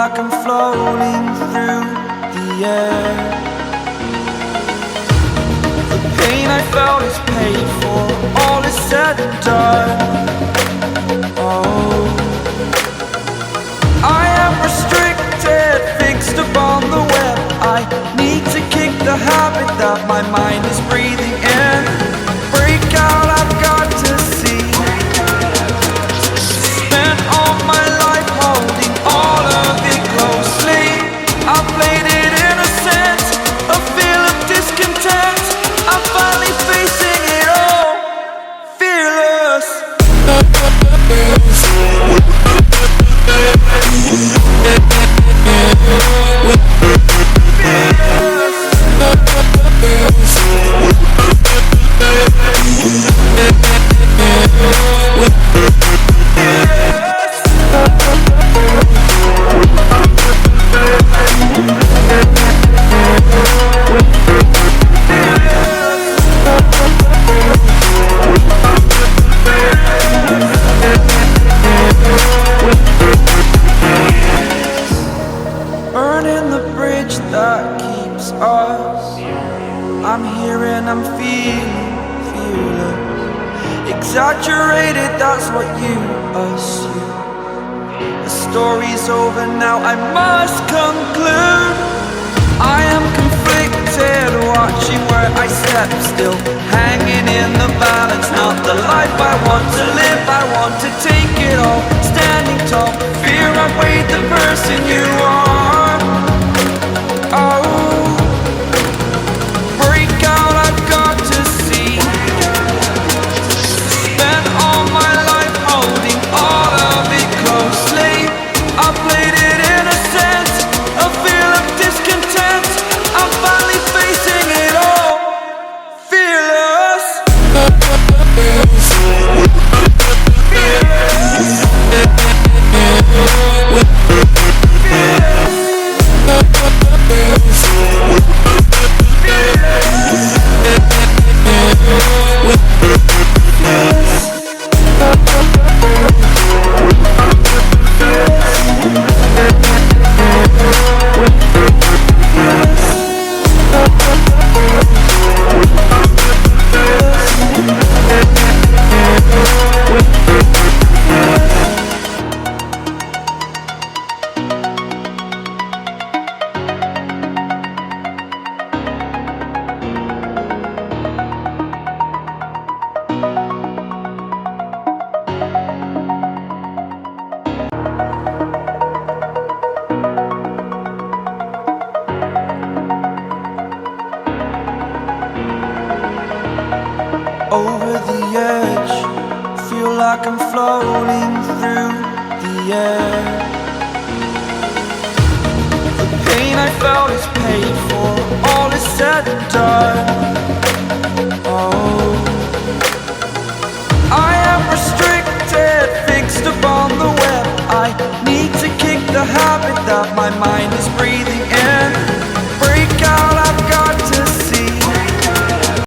like I'm floating through the air. The pain I felt is paid for, all is said and done. Oh, I am restricted, fixed upon the web. I need to kick the habit that my mind is breathing in. Break out, I've got to see. Spent all my life holding all of it closely. I played it innocent, a feel of discontent. I'm finally facing it all, fearless. Burning the bridge that keeps us. I'm here and I'm feeling fearless. Exaggerated, that's what you assume. The story's over now, I must conclude. I am conflicted, watching where I step still, hanging in the balance. Not the life I want to live, I want to take it all. Standing tall, fear I've weighed the person you are. Oh, break out, I've got to see. Spent all my life holding all of it closely. I played it innocent, a feel of discontent. I'm finally facing it all, fearless. Over the edge, feel like I'm floating through the air. The pain I felt is paid for, all is said and done.